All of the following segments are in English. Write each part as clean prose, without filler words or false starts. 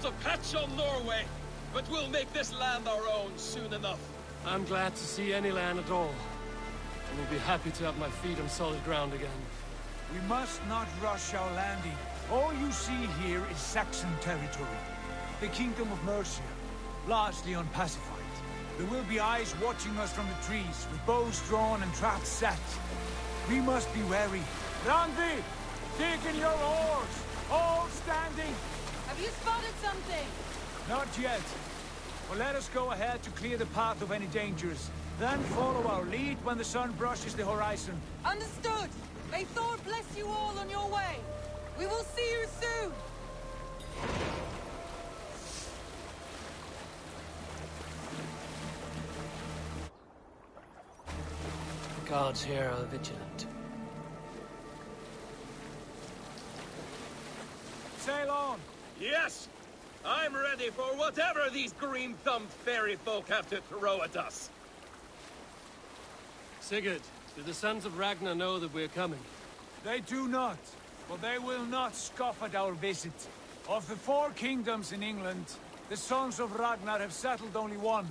a patch on Norway, but we'll make this land our own soon enough. I'm glad to see any land at all. And will be happy to have my feet on solid ground again. We must not rush our landing. All you see here is Saxon territory. The Kingdom of Mercia, largely unpacified. There will be eyes watching us from the trees, with bows drawn and traps set. We must be wary. Randi! Dig in your oars! All standing! Have you spotted something? Not yet. But let us go ahead to clear the path of any dangers. Then follow our lead when the sun brushes the horizon. Understood! May Thor bless you all on your way! We will see you soon! The guards here are vigilant. Sail on! Yes! I'm ready for whatever these green-thumbed fairy folk have to throw at us. Sigurd, do the sons of Ragnar know that we're coming? They do not, but they will not scoff at our visit. Of the 4 kingdoms in England, the sons of Ragnar have settled only one.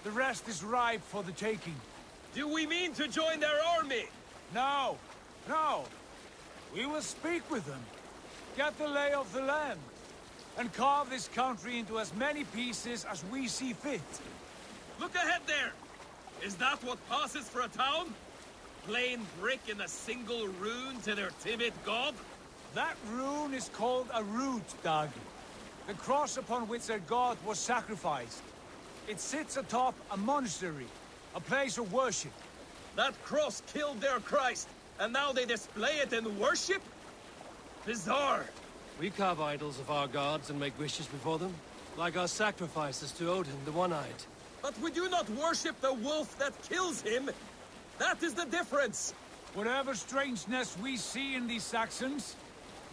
The rest is ripe for the taking. Do we mean to join their army? No, no. We will speak with them, get the lay of the land, and carve this country into as many pieces as we see fit. Look ahead there! Is that what passes for a town? Plain brick in a single rune to their timid god? That rune is called a root, Dag. The cross upon which their god was sacrificed. It sits atop a monastery, a place of worship. That cross killed their Christ, and now they display it in worship? Bizarre. We carve idols of our gods and make wishes before them, like our sacrifices to Odin, the One-Eyed. But we do not worship the wolf that kills him. That is the difference. Whatever strangeness we see in these Saxons,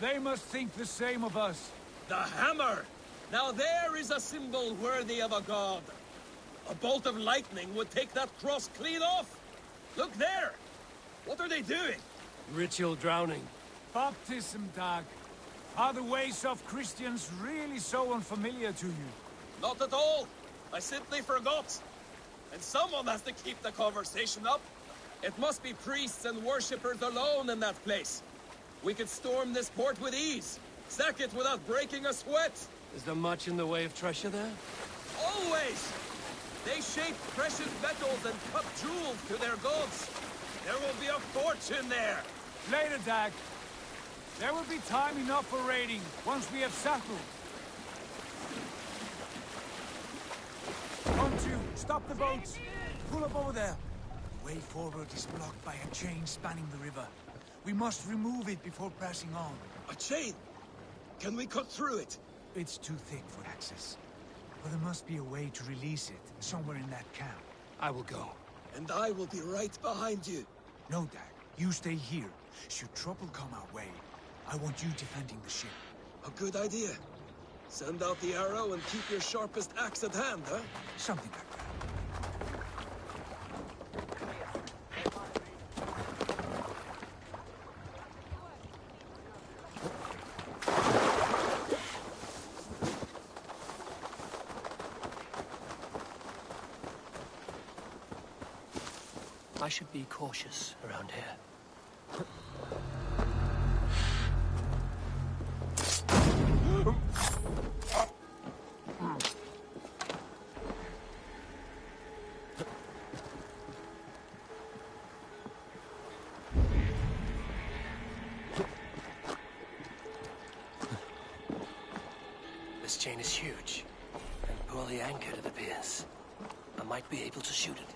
they must think the same of us. The hammer! Now there is a symbol worthy of a god. A bolt of lightning would take that cross clean off. Look there! What are they doing? Ritual drowning. Baptism, Dag. Are the ways of Christians really so unfamiliar to you? Not at all. I simply forgot. And someone has to keep the conversation up. It must be priests and worshippers alone in that place. We could storm this port with ease. Sack it without breaking a sweat. Is there much in the way of treasure there? Always! They shape precious metals and cut jewels to their gods. There will be a fortune there. Later, Dag. There will be time enough for raiding, once we have settled. Come to, stop the boats. Pull up over there. The way forward is blocked by a chain spanning the river. We must remove it before pressing on. A chain? Can we cut through it? It's too thick for access. But there must be a way to release it, somewhere in that camp. I will go. And I will be right behind you. No, Dag. You stay here. Should trouble come our way, I want you defending the ship. A good idea. Send out the arrow and keep your sharpest axe at hand, huh? Something like that. I should be cautious around here. This chain is huge, and poorly anchored it appears. I might be able to shoot it.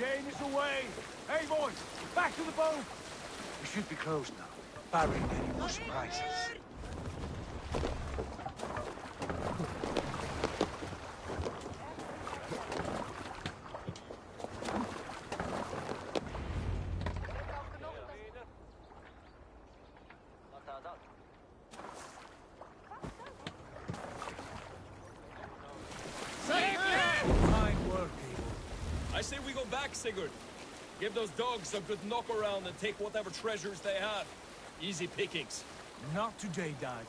chain is away. Hey, boys, back to the boat. We should be close now, barring any more surprises. Fine work, Abel. I say we go back, Sigurd. Give those dogs a good knock around and take whatever treasures they have. Easy pickings. Not today, Dag.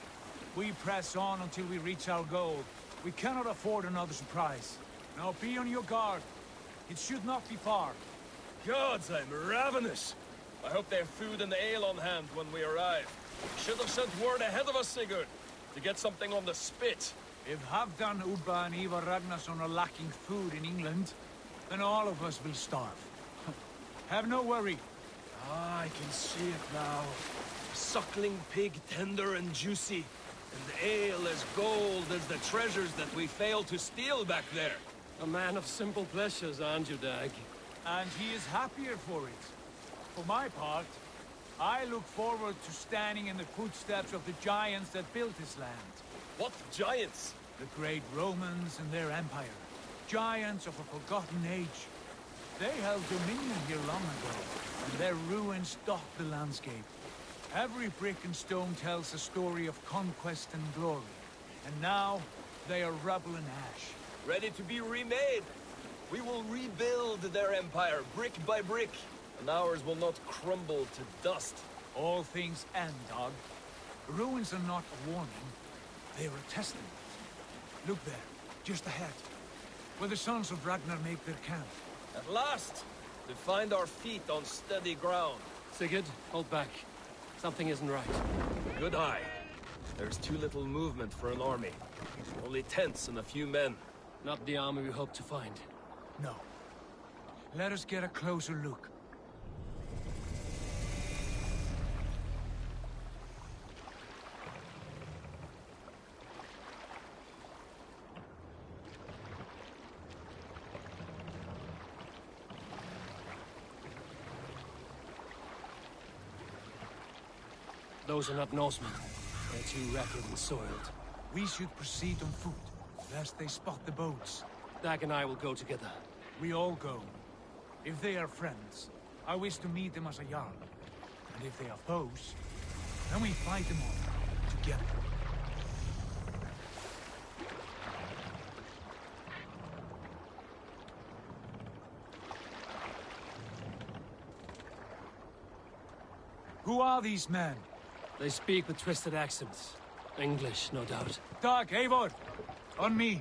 We press on until we reach our goal. We cannot afford another surprise. Now be on your guard. It should not be far. Gods, I'm ravenous. I hope they have food and ale on hand when we arrive. Should have sent word ahead of us, Sigurd, to get something on the spit. If Halfdan, Ubba and Ivar Ragnarsson are lacking food in England, then all of us will starve. Have no worry. Ah, I can see it now. A suckling pig, tender and juicy. And ale as gold as the treasures that we failed to steal back there. A man of simple pleasures, aren't you, Dag? And he is happier for it. For my part, I look forward to standing in the footsteps of the giants that built this land. What giants? The great Romans and their empire. Giants of a forgotten age. They held dominion here long ago, and their ruins dot the landscape. Every brick and stone tells a story of conquest and glory. And now, they are rubble and ash. Ready to be remade. We will rebuild their empire, brick by brick. And ours will not crumble to dust. All things end, Dog. Ruins are not a warning. They are a testament. Look there, just ahead. Where the sons of Ragnar make their camp. At last! To find our feet on steady ground. Sigurd, hold back. Something isn't right. Good eye. There's too little movement for an army. Only tents and a few men. Not the army we hope to find. No. Let us get a closer look. Those are not Norsemen. They're too ragged and soiled. We should proceed on foot, lest they spot the boats. Dag and I will go together. We all go. If they are friends, I wish to meet them as a Jarl. And if they are foes, then we fight them all, together. Who are these men? They speak with twisted accents. English, no doubt. Dag, Eivor! On me!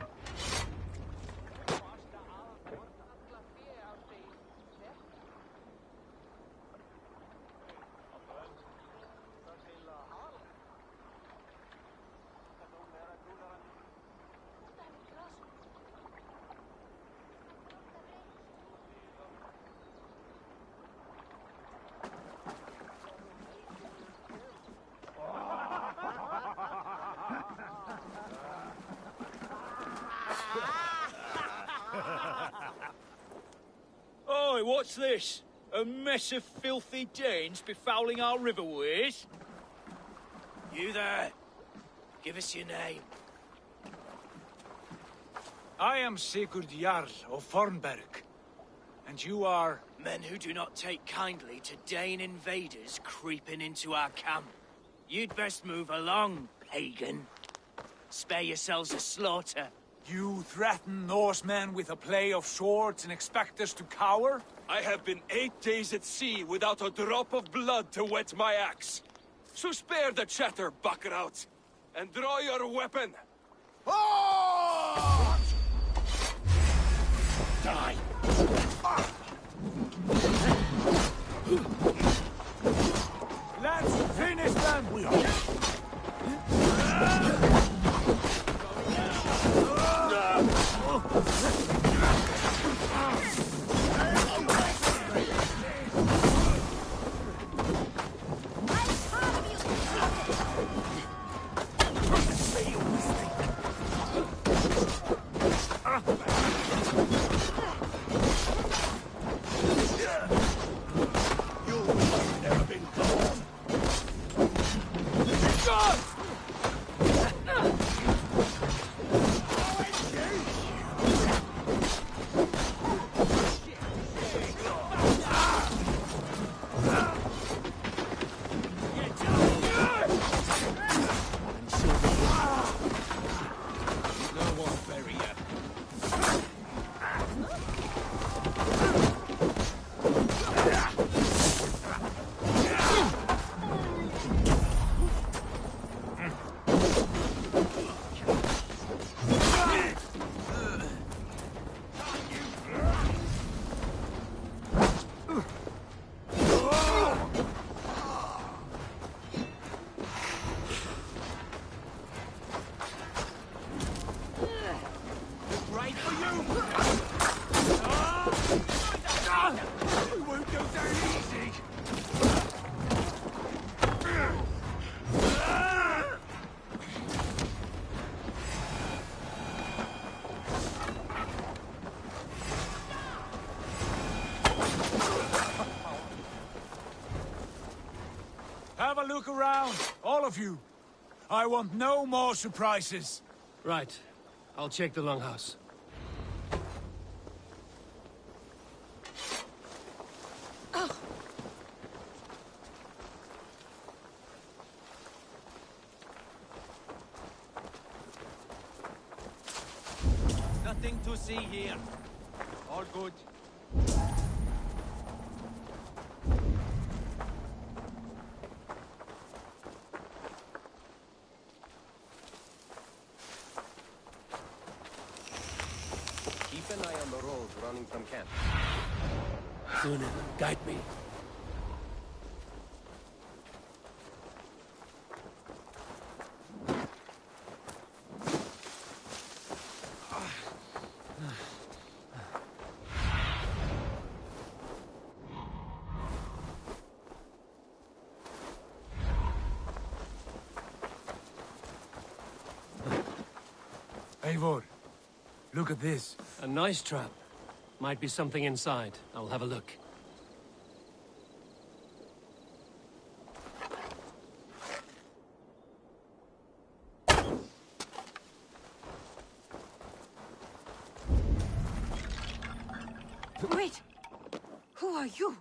Oi, what's this? A mess of filthy Danes befouling our riverways? You there! Give us your name. I am Sigurd Jarl of Fornberg. And you are... Men who do not take kindly to Dane invaders creeping into our camp. You'd best move along, pagan. Spare yourselves a slaughter. You threaten Norsemen with a play of swords and expect us to cower? I have been 8 days at sea without a drop of blood to wet my axe. So spare the chatter, buckerouts, and draw your weapon. Oh! Die! Let's finish them! Have a look around, all of you. I want no more surprises. Right. I'll check the longhouse. Nothing to see here. All good. Keep an eye on the road running from camp. Lunin, guide me. Eivor, look at this. A nice trap. Might be something inside. I'll have a look. Wait! Who are you?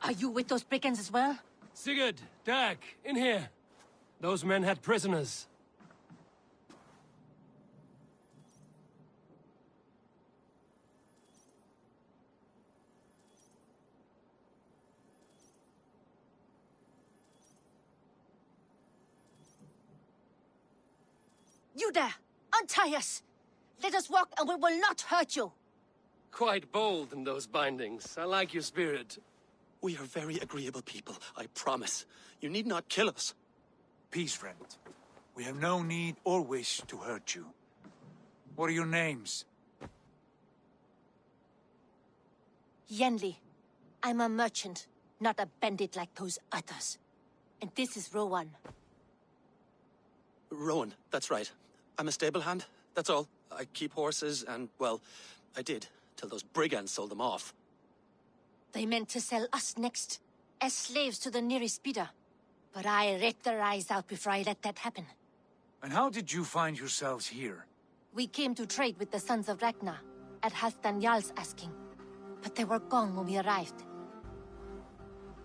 Are you with those brigands as well? Sigurd, Dag, in here. Those men had prisoners. You there! Untie us! Let us walk and we will not hurt you! Quite bold in those bindings. I like your spirit. We are very agreeable people, I promise. You need not kill us. Peace, friend. We have no need or wish to hurt you. What are your names? Yenli. I'm a merchant, not a bandit like those others. And this is Rowan. Rowan, that's right. I'm a stable hand, that's all. I keep horses and, well, I did, till those brigands sold them off. They meant to sell us next, as slaves to the nearest speeder. But I raked their eyes out before I let that happen. And how did you find yourselves here? We came to trade with the Sons of Ragnar, at Halfdan Jarl's asking. But they were gone when we arrived.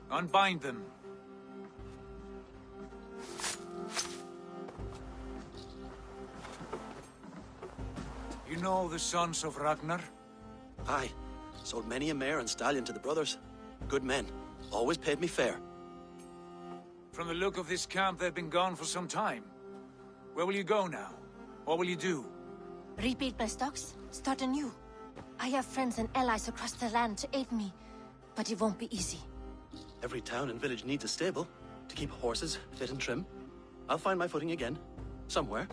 Unbind them. You know the Sons of Ragnar? Aye. Sold many a mare and stallion to the brothers. Good men. Always paid me fair. From the look of this camp, they've been gone for some time. Where will you go now? What will you do? Rebuild my stocks, start anew. I have friends and allies across the land to aid me, but it won't be easy. Every town and village needs a stable to keep horses fit and trim. I'll find my footing again. Somewhere.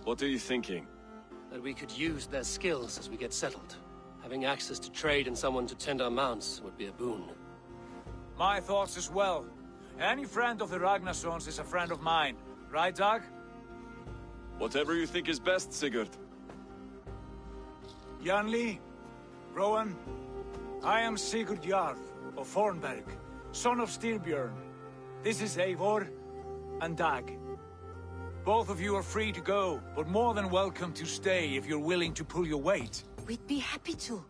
What are you thinking? That we could use their skills as we get settled. Having access to trade and someone to tend our mounts would be a boon. My thoughts as well. Any friend of the Ragnarsons is a friend of mine. Right, Dag? Whatever you think is best, Sigurd. Janli, Rowan, I am Sigurd Jarl of Fornberg, son of Styrbjörn. This is Eivor and Dag. Both of you are free to go, but more than welcome to stay if you're willing to pull your weight. We'd be happy to,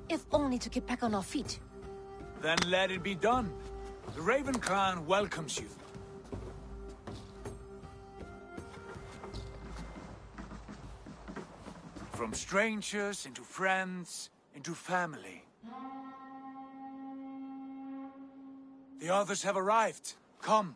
if only to get back on our feet. Then let it be done. The Raven Clan welcomes you. From strangers into friends, into family. The others have arrived. Come.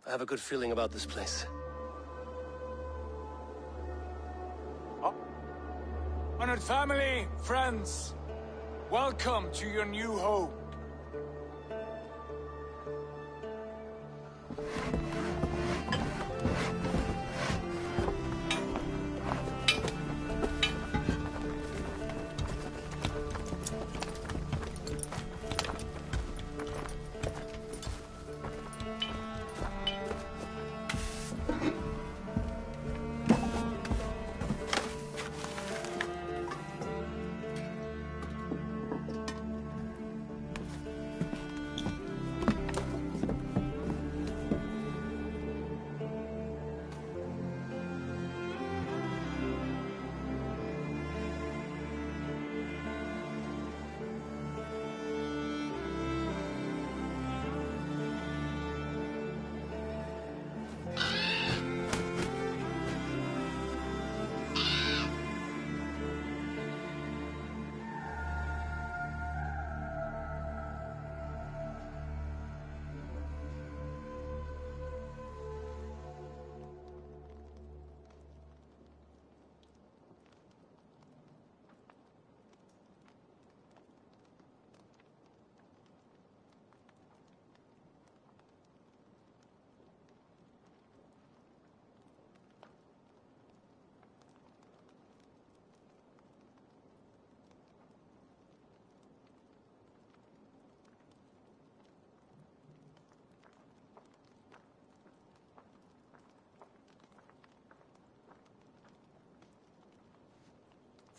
I have a good feeling about this place. Honored family, friends, welcome to your new home.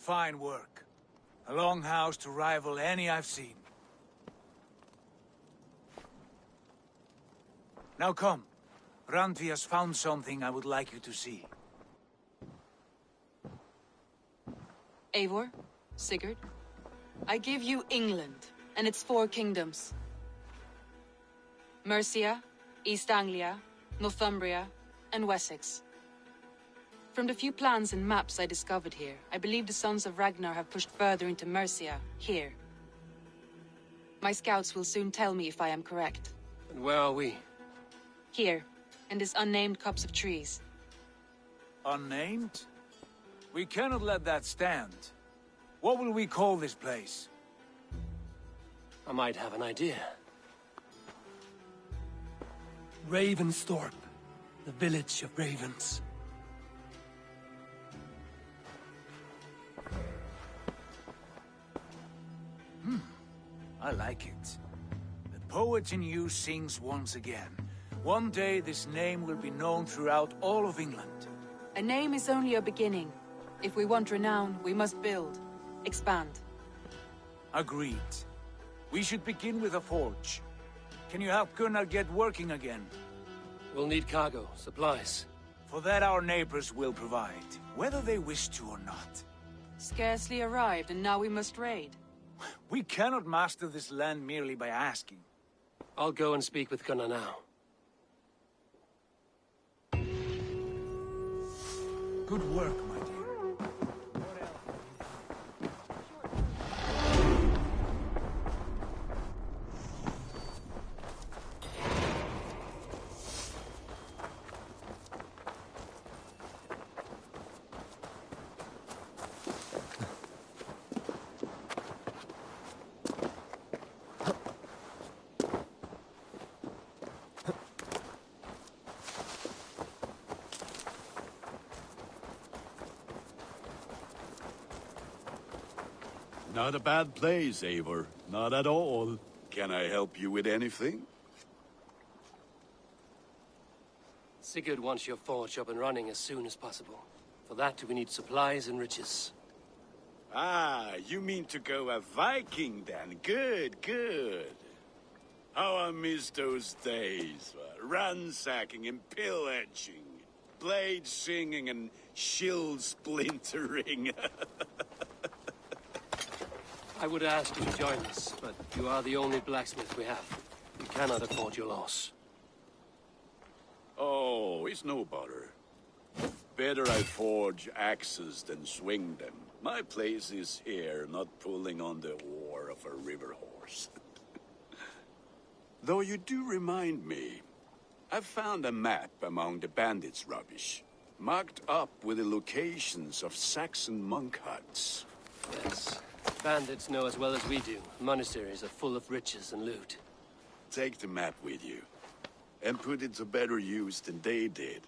fine work. A longhouse to rival any I've seen. Now come. Randvi has found something I would like you to see. Eivor, Sigurd, I give you England and its 4 kingdoms. Mercia, East Anglia, Northumbria, and Wessex. From the few plans and maps I discovered here, I believe the Sons of Ragnar have pushed further into Mercia, here. My scouts will soon tell me if I am correct. And where are we? Here, in this unnamed copse of trees. Unnamed? We cannot let that stand. What will we call this place? I might have an idea. Ravensthorpe, the village of ravens. I like it. The poet in you sings once again. One day this name will be known throughout all of England. A name is only a beginning. If we want renown, we must build. Expand. Agreed. We should begin with a forge. Can you help Gunnar get working again? We'll need cargo, supplies. For that our neighbors will provide, whether they wish to or not. Scarcely arrived, and now we must raid. We cannot master this land merely by asking. I'll go and speak with Gunnar now. Good work, my dear. Not a bad place, Eivor. Not at all. Can I help you with anything? Sigurd wants your forge up and running as soon as possible. For that, we need supplies and riches. Ah, you mean to go a Viking then? Good, good. How I miss those days. Ransacking and pillaging. Blade singing and shield splintering. I would ask you to join us, but you are the only blacksmith we have. We cannot afford your loss. Oh, it's no bother. Better I forge axes than swing them. My place is here, not pulling on the oar of a river horse. Though you do remind me, I found a map among the bandits' rubbish, marked up with the locations of Saxon monk huts. Yes. Bandits know as well as we do. Monasteries are full of riches and loot. Take the map with you, and put it to better use than they did.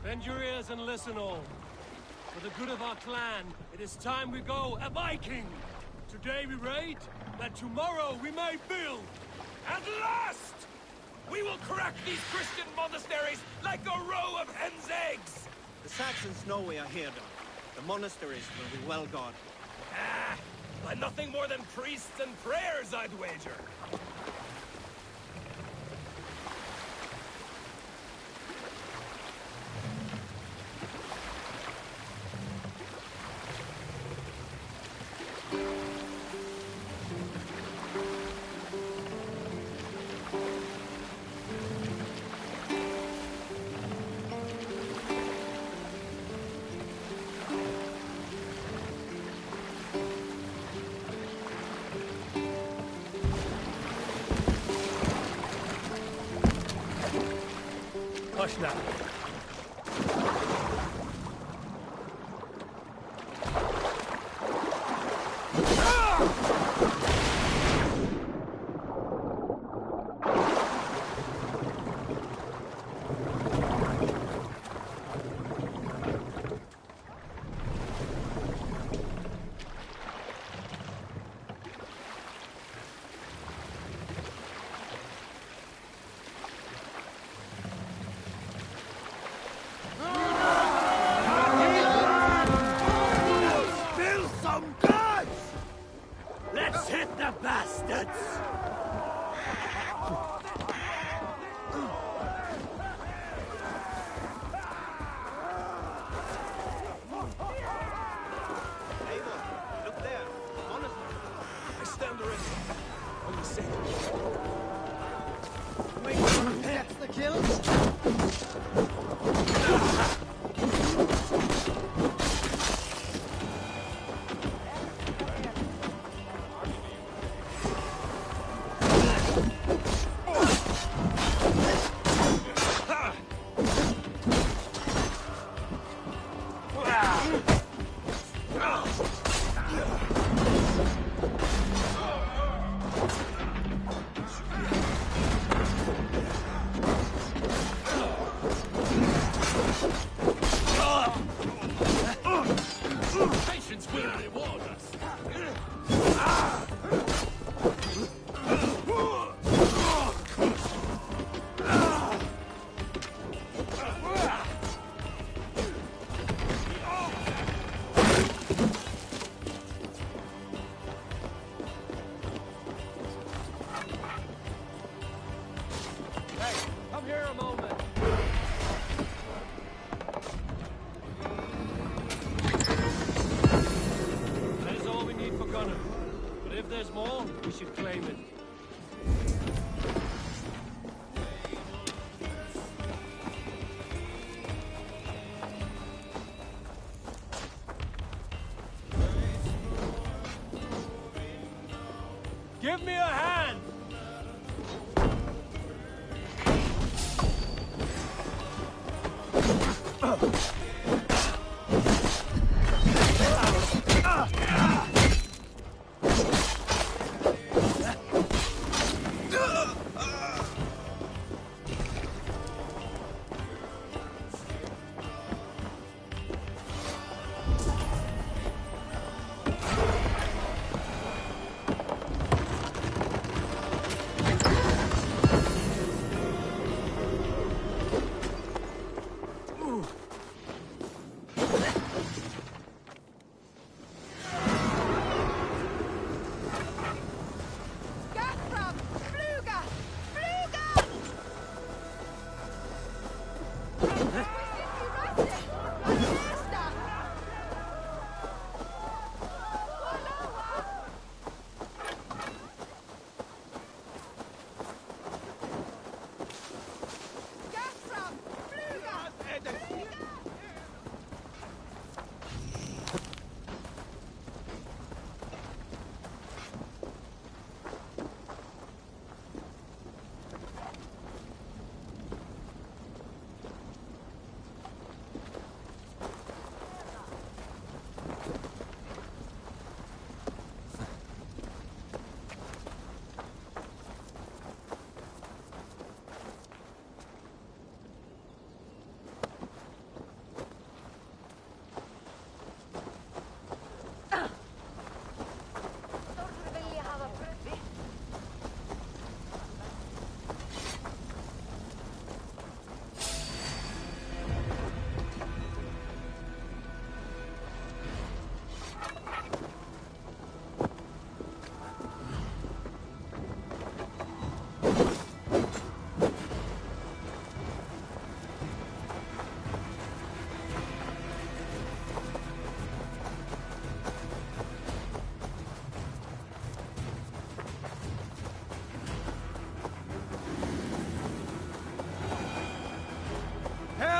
Bend your ears and listen all. For the good of our clan, it is time we go a Viking! Today we raid, that tomorrow we may build! At last! We will crack these Christian monasteries like a row of hen's eggs! The Saxons know we are here, though. The monasteries will be well guarded. Ah, by nothing more than priests and prayers, I'd wager. Hush now. Let's hit the bastards! Look there. Monastery. I stand ready. On the same. Wait, that's the kill? Patience will reward us. Hey, come here a moment. That is all we need for Gunnar. But if there's more, we should claim it. Give me a hand!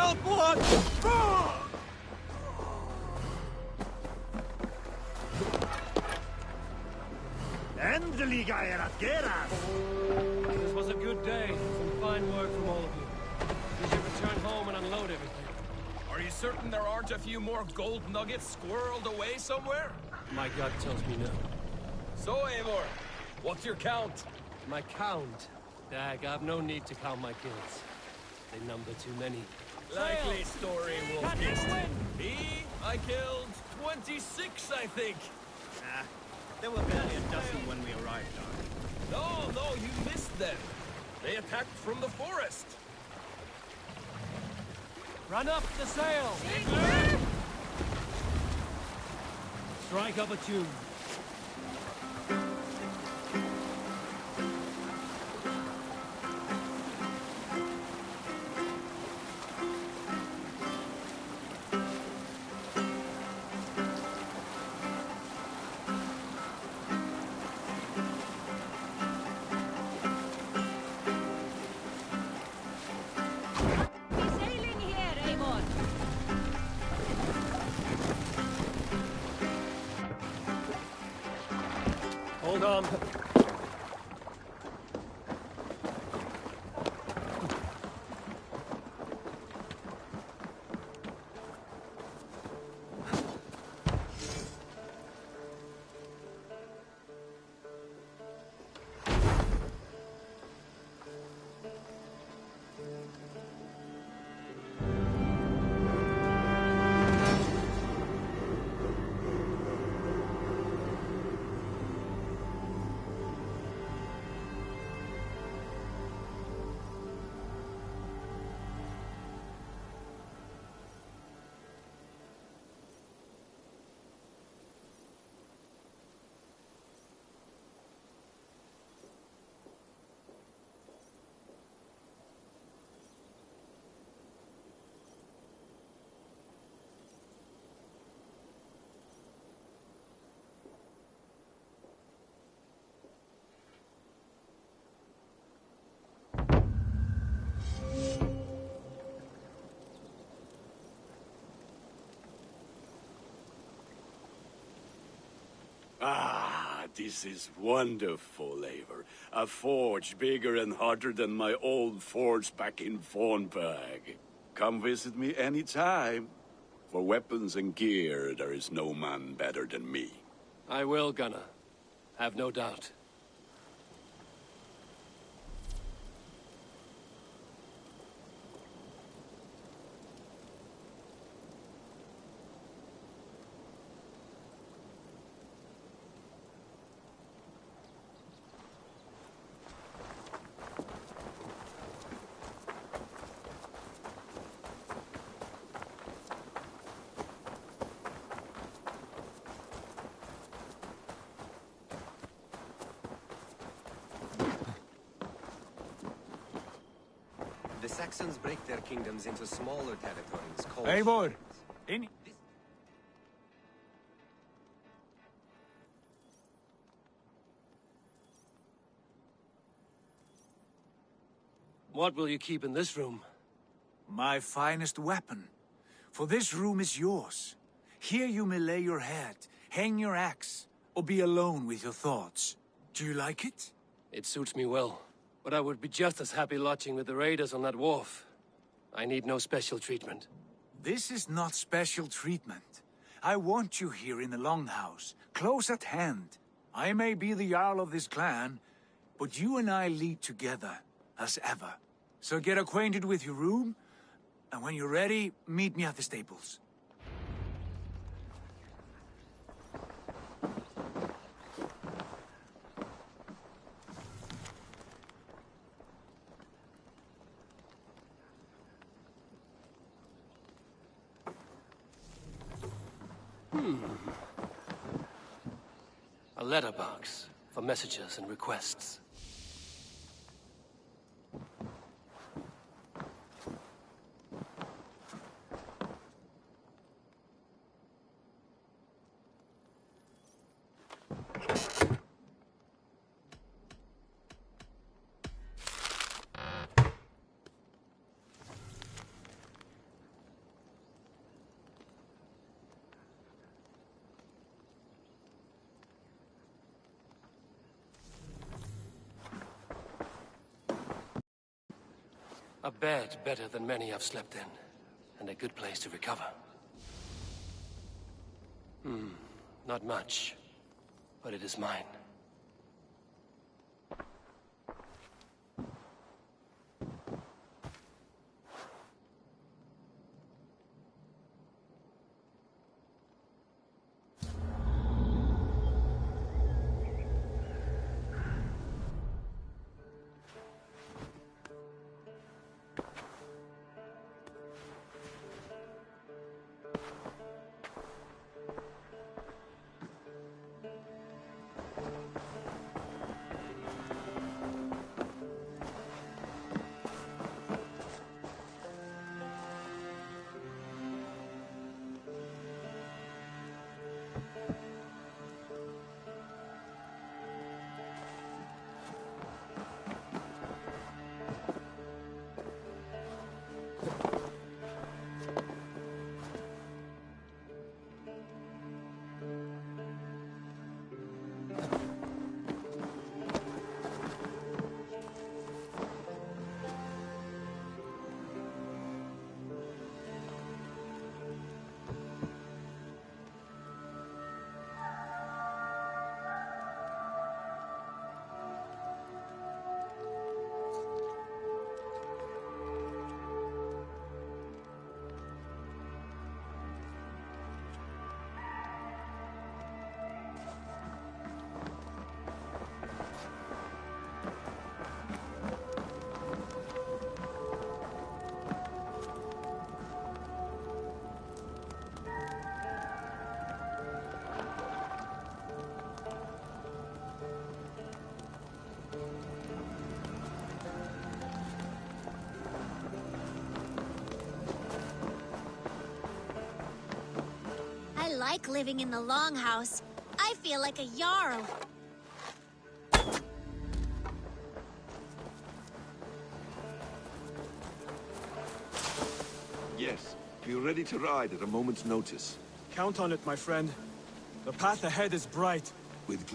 Starboard! Endelig er at geras! This was a good day. Some fine work from all of you. We should return home and unload everything. Are you certain there aren't a few more gold nuggets squirreled away somewhere? My gut tells me no. So, Eivor, what's your count? My count? Dag, I've no need to count my kills. They number too many. Likely story, Wolfkist. I killed 26, I think. Ah, there were barely a dozen when we arrived, Dark. No, you missed them. They attacked from the forest. Run up the sail! Strike up a tune. Hold on. Ah, this is wonderful, Eivor. A forge bigger and hotter than my old forge back in Fornberg. Come visit me any time. For weapons and gear, there is no man better than me. I will, Gunnar. Have no doubt. The Saxons break their kingdoms into smaller territories called... Eivor! What will you keep in this room? My finest weapon. For this room is yours. Here you may lay your head, hang your axe, or be alone with your thoughts. Do you like it? It suits me well. But I would be just as happy lodging with the raiders on that wharf. I need no special treatment. This is not special treatment. I want you here in the Longhouse, close at hand. I may be the Jarl of this clan, but you and I lead together, as ever. So get acquainted with your room, and when you're ready, meet me at the stables. A letterbox for messages and requests. A bed better than many I've slept in, and a good place to recover. Not much, but it is mine. I like living in the Longhouse. I feel like a Jarl. Yes, feel ready to ride at a moment's notice. Count on it, my friend. The path ahead is bright. With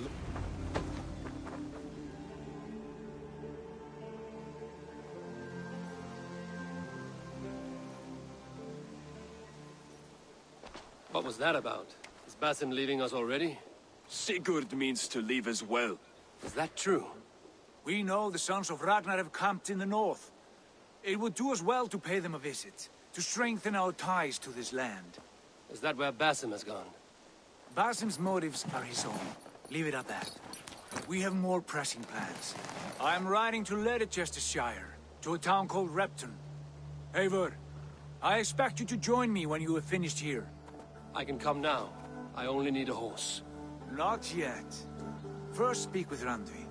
What was that about? Is Basim leaving us already? Sigurd means to leave as well. Is that true? We know the sons of Ragnar have camped in the north. It would do us well to pay them a visit, to strengthen our ties to this land. Is that where Basim has gone? Basim's motives are his own. Leave it at that. We have more pressing plans. I'm riding to Leicestershire, to a town called Repton. Eivor, I expect you to join me when you have finished here. I can come now. I only need a horse. Not yet. First speak with Randvi.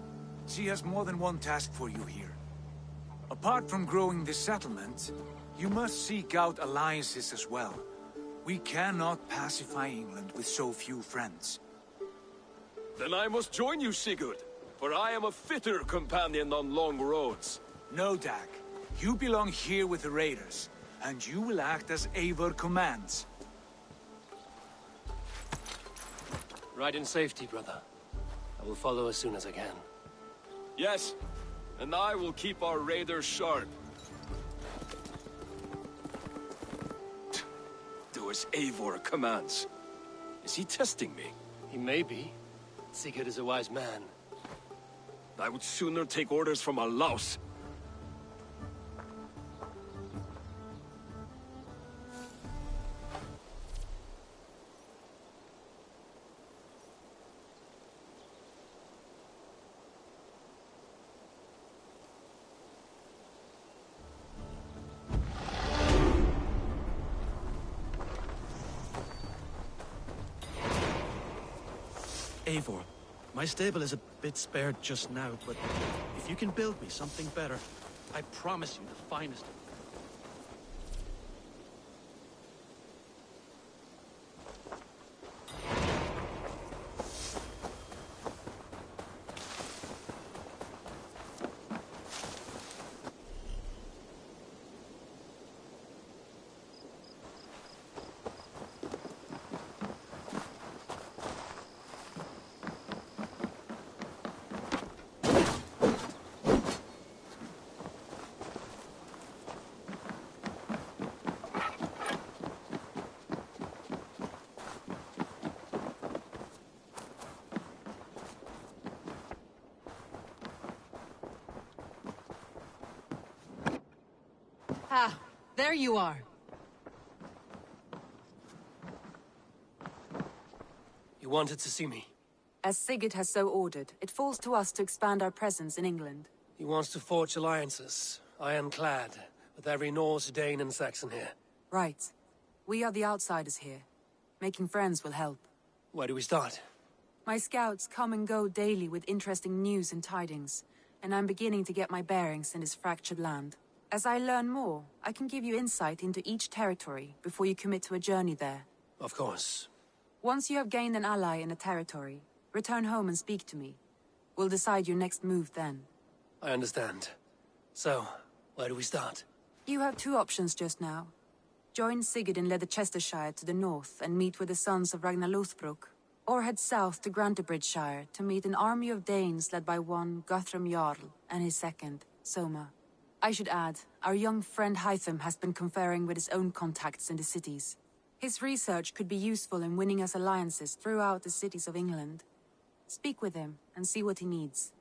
She has more than one task for you here. Apart from growing this settlement, you must seek out alliances as well. We cannot pacify England with so few friends. Then I must join you, Sigurd, for I am a fitter companion on long roads. No, Dag. You belong here with the raiders, and you will act as Eivor commands. Ride in safety, brother. I will follow as soon as I can. Yes, and I will keep our raiders sharp. Do as Eivor commands. Is he testing me? He may be. Sigurd is a wise man. I would sooner take orders from a louse. Eivor, my stable is a bit spared just now, but if you can build me something better, I promise you the finest. Ah, there you are. You wanted to see me? As Sigurd has so ordered, it falls to us to expand our presence in England. He wants to forge alliances, ironclad, with every Norse, Dane, and Saxon here. Right. We are the outsiders here. Making friends will help. Where do we start? My scouts come and go daily with interesting news and tidings, and I'm beginning to get my bearings in this fractured land. As I learn more, I can give you insight into each territory before you commit to a journey there. Of course. Once you have gained an ally in a territory, return home and speak to me. We'll decide your next move then. I understand. So, where do we start? You have two options just now. Join Sigurd in Leicestershire to the north and meet with the sons of Ragnar Lothbrok, or head south to Grantebridgeshire to meet an army of Danes led by one Guthrum Jarl and his second, Soma. I should add, our young friend Hytham has been conferring with his own contacts in the cities. His research could be useful in winning us alliances throughout the cities of England. Speak with him and see what he needs.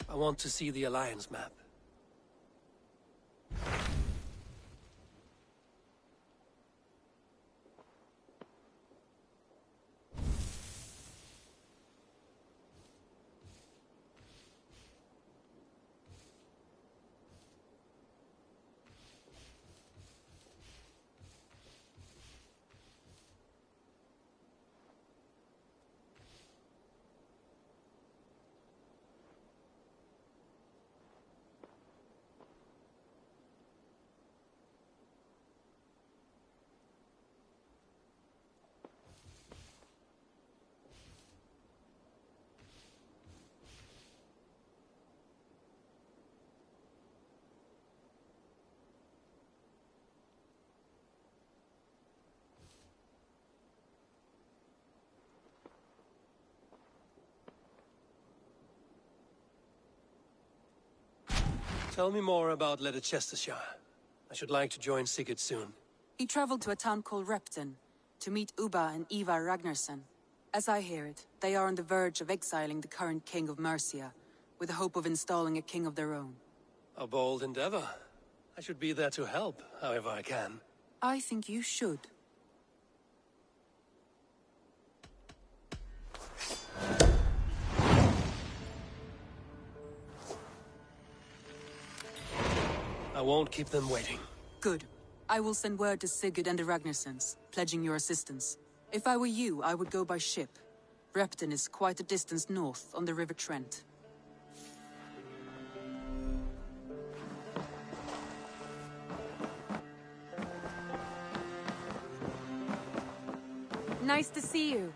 I want to see the alliance map. Tell me more about Leicestershire. I should like to join Sigurd soon. He traveled to a town called Repton to meet Ubba and Ivar Ragnarsson. As I hear it, they are on the verge of exiling the current king of Mercia, with the hope of installing a king of their own. A bold endeavor. I should be there to help, however I can. I think you should. I won't keep them waiting. Good. I will send word to Sigurd and the Ragnarssons, pledging your assistance. If I were you, I would go by ship. Repton is quite a distance north on the River Trent. Nice to see you.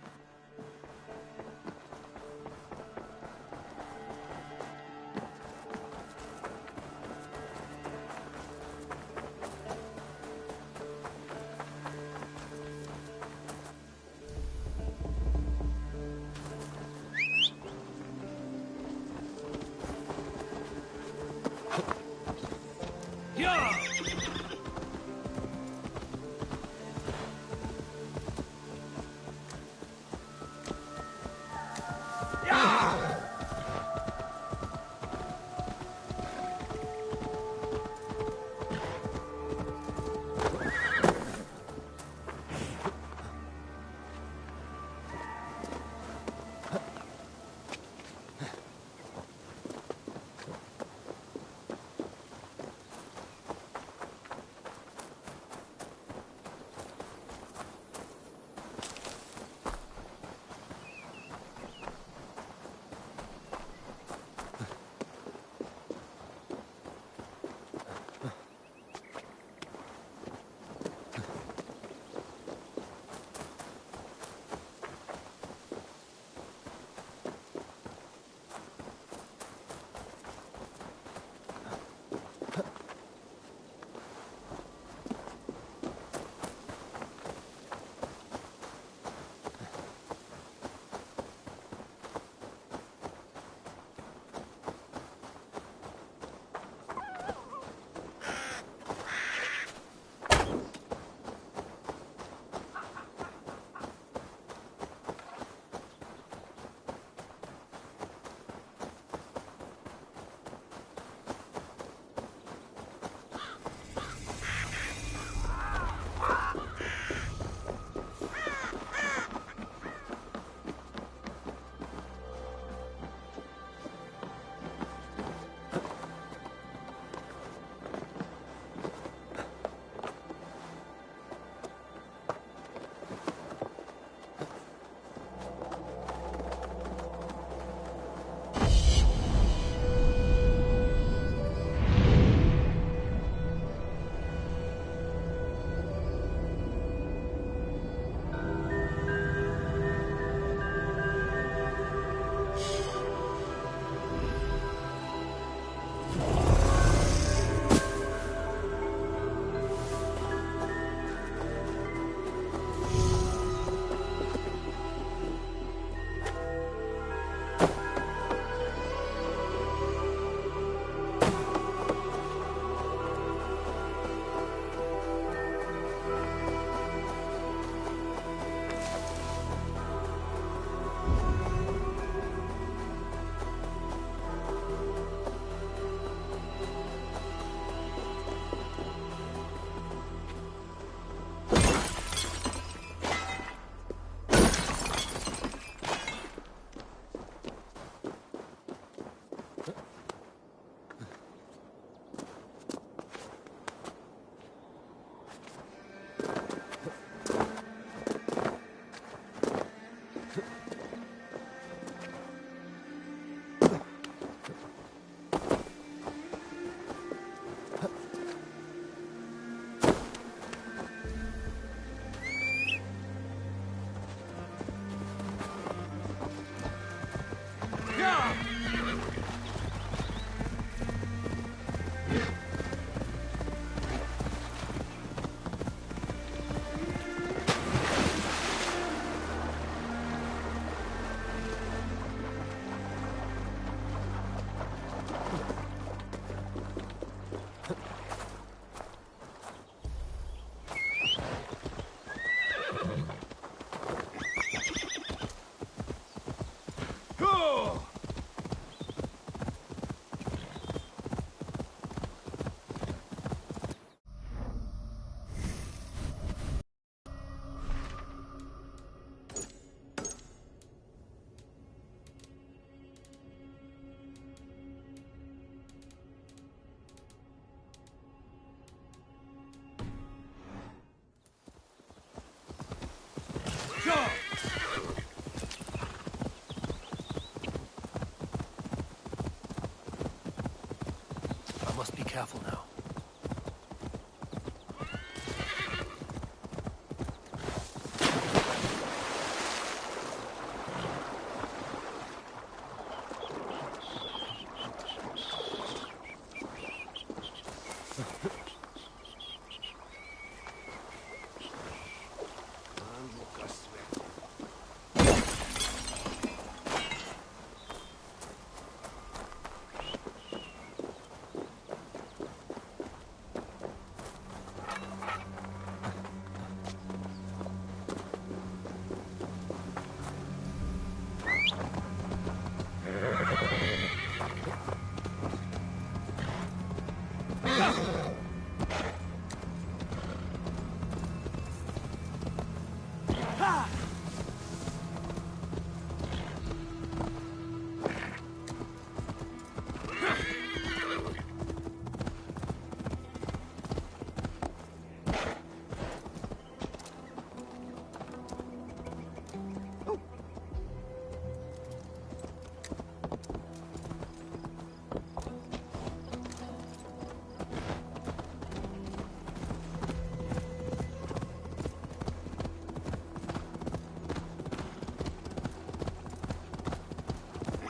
must be careful now.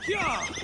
Yeah!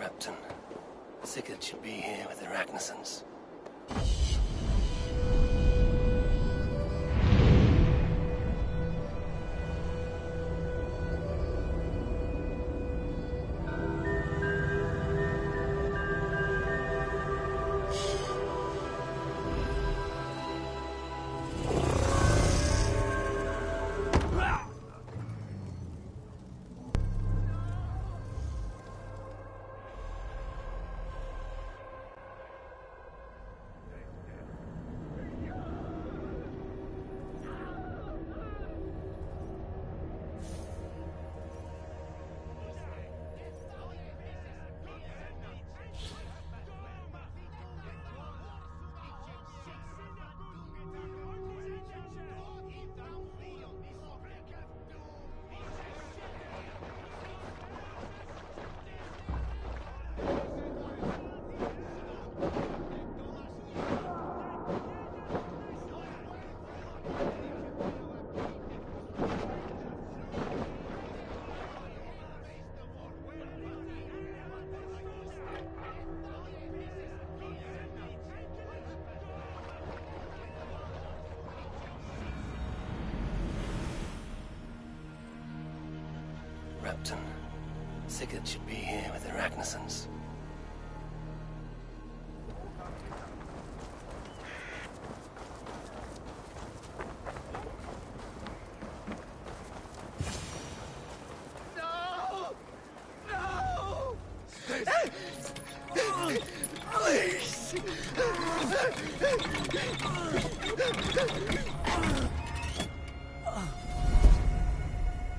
Repton. Sigurd should be here with the Ragnarsons. Captain. Sigurd should be here with the Ragnarsons. No! No! Please!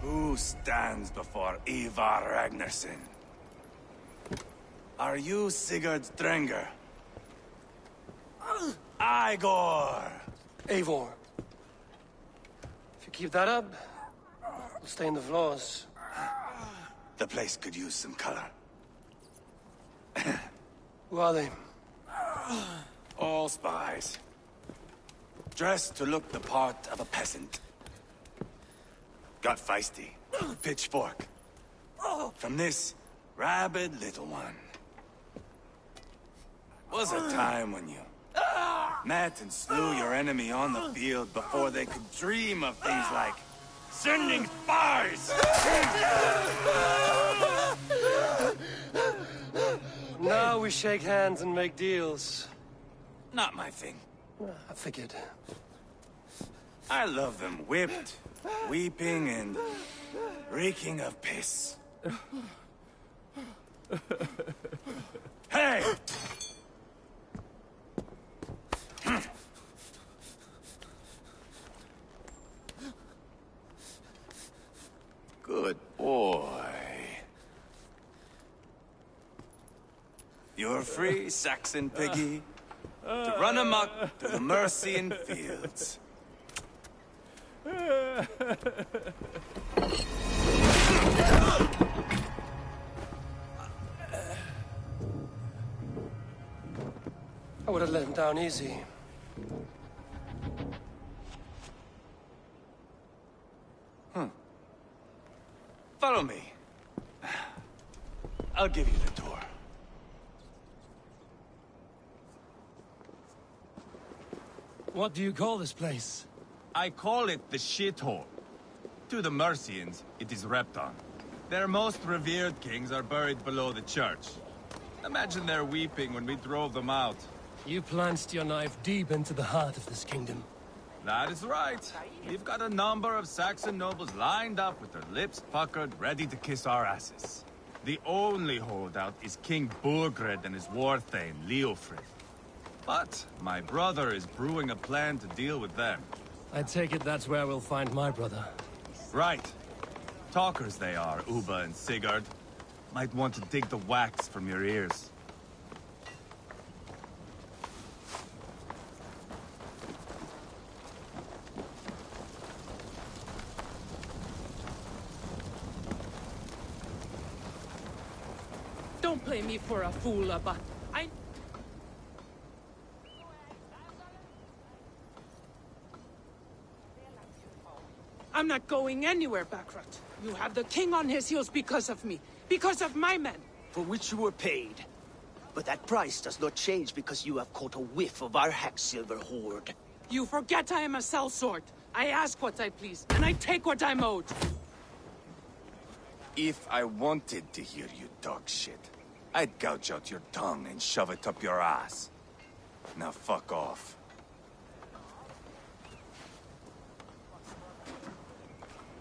Who stands before Ivar Ragnarsson? Are you Sigurd Drenger? Igor! Eivor. If you keep that up, we'll stay in the floors. The place could use some color. Who are they? All spies. Dressed to look the part of a peasant. Got feisty. Pitchfork. From this rabid little one. Was a time when you met and slew your enemy on the field before they could dream of things like sending spies! Now we shake hands and make deals. Not my thing. I figured. I love them whipped, weeping, and reeking of piss. Hey! Good boy. You're free, Saxon piggy, to run amok through the Mercian fields. I would have let him down easy. Follow me. I'll give you the tour. What do you call this place? I call it the shithole. To the Mercians, it is Repton. Their most revered kings are buried below the church. Imagine their weeping when we drove them out. You plunged your knife deep into the heart of this kingdom. That is right. We've got a number of Saxon nobles lined up with their lips puckered, ready to kiss our asses. The only holdout is King Burgred and his war thane, Leofrid. But my brother is brewing a plan to deal with them. I take it that's where we'll find my brother. Right. Talkers they are, Uba and Sigurd. Might want to dig the wax from your ears. Don't play me for a fool, Abba. I'm not going anywhere, Backrot. You have the king on his heels because of me. Because of my men. For which you were paid. But that price does not change because you have caught a whiff of our Hacksilver hoard. You forget I am a sellsword. I ask what I please, and I take what I'm owed. If I wanted to hear you talk shit, I'd gouge out your tongue and shove it up your ass. Now fuck off.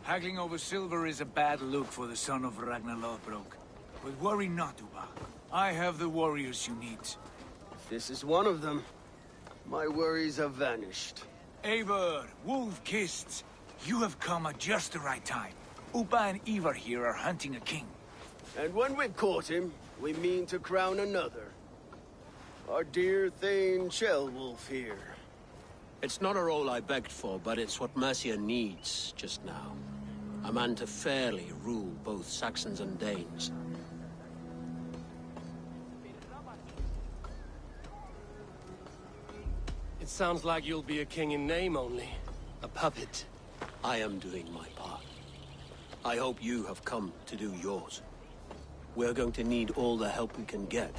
Haggling over silver is a bad look for the son of Ragnar Lothbrok. But worry not, Uba. I have the warriors you need. This is one of them. My worries have vanished. Eivor, Wolf-Kissed, you have come at just the right time. Uba and Ivar here are hunting a king. And when we've caught him, we mean to crown another. Our dear Thane Ceolwulf here. It's not a role I begged for, but it's what Mercia needs just now. A man to fairly rule both Saxons and Danes. It sounds like you'll be a king in name only. A puppet. I am doing my part. I hope you have come to do yours. We're going to need all the help we can get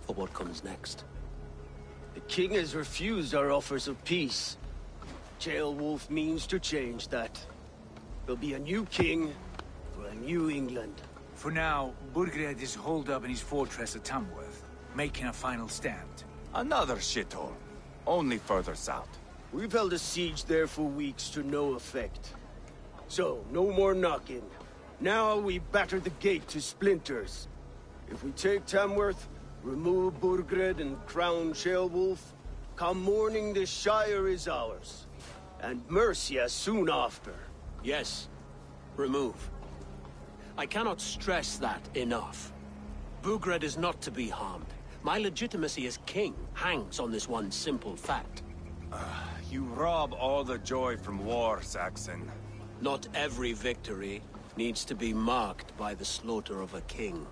for what comes next. The king has refused our offers of peace. Ceolwulf means to change that. There'll be a new king, for a new England. For now, Burgred is holed up in his fortress at Tamworth, making a final stand. Another shithole. Only further south. We've held a siege there for weeks to no effect. So, no more knocking. Now we batter the gate to splinters. If we take Tamworth, remove Burgred and crown Sheolwulf, come morning the Shire is ours. And Mercia soon after. Yes, remove. I cannot stress that enough. Burgred is not to be harmed. My legitimacy as king hangs on this one simple fact. You rob all the joy from war, Saxon. Not every victory needs to be marked by the slaughter of a king.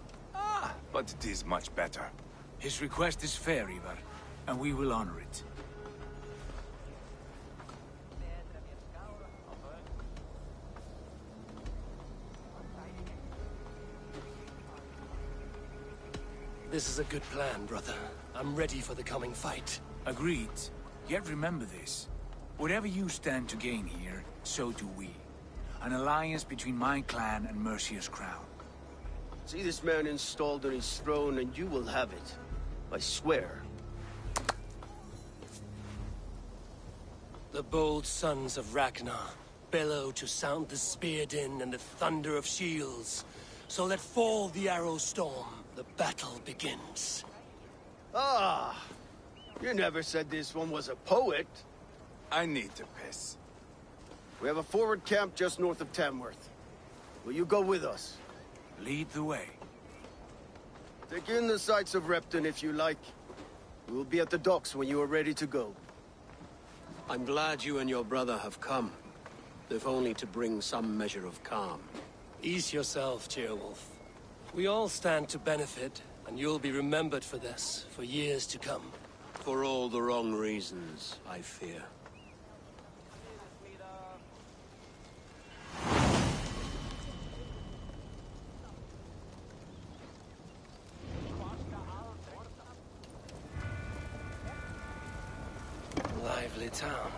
But it is much better. His request is fair, Ivar, and we will honor it. This is a good plan, brother. I'm ready for the coming fight. Agreed. Yet remember this. Whatever you stand to gain here, so do we. An alliance between my clan and Mercia's crown. See this man installed on his throne and you will have it. I swear. The bold sons of Ragnar bellow to sound the spear din and the thunder of shields. So let fall the arrow storm. The battle begins. Ah! You never said this one was a poet. I need to piss. We have a forward camp just north of Tamworth. Will you go with us? Lead the way. Take in the sights of Repton if you like. We will be at the docks when you are ready to go. I'm glad you and your brother have come, if only to bring some measure of calm. Ease yourself, Sheolwulf. We all stand to benefit, and you'll be remembered for this, for years to come. For all the wrong reasons, I fear. Lively town.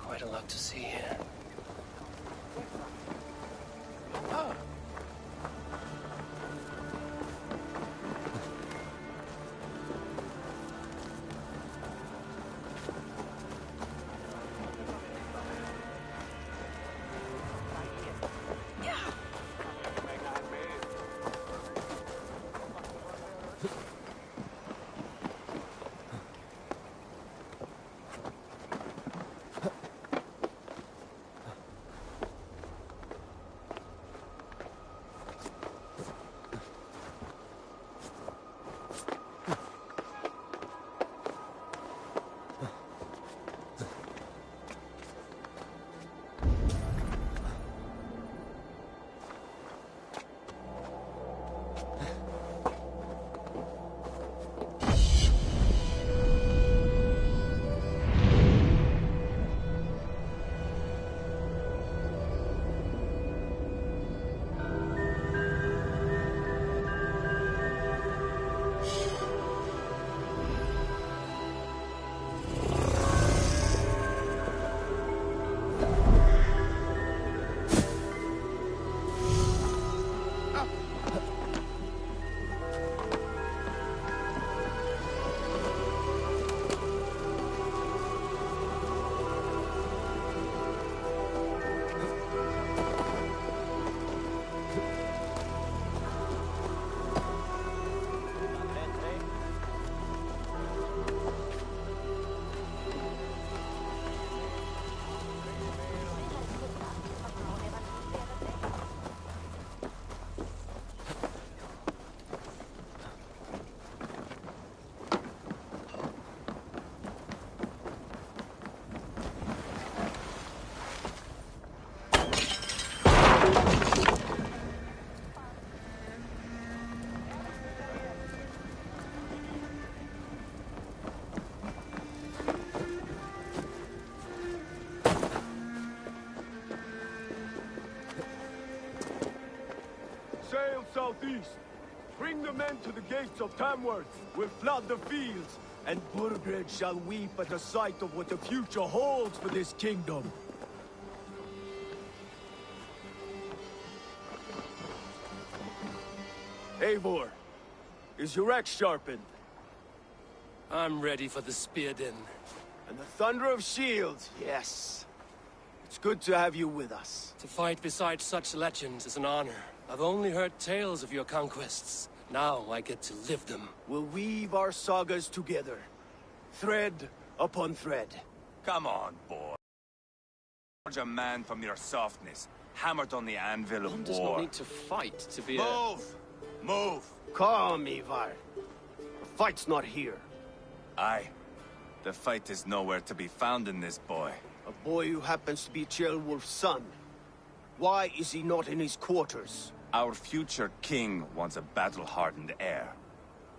Quite a lot to see here. Sail southeast. Bring the men to the gates of Tamworth. We'll flood the fields, and Burgred shall weep at the sight of what the future holds for this kingdom. Eivor, is your axe sharpened? I'm ready for the spear din. And the thunder of shields, yes. It's good to have you with us. To fight beside such legends is an honor. I've only heard tales of your conquests. Now I get to live them. We'll weave our sagas together, thread upon thread. Come on, boy. Forge a man from your softness, hammered on the anvil of One war. does not need to fight to be Move! Move! Calm, Ivar. The fight's not here. Aye. The fight is nowhere to be found in this boy. A boy who happens to be Ceolwulf's son. Why is he not in his quarters? Our future king wants a battle-hardened heir.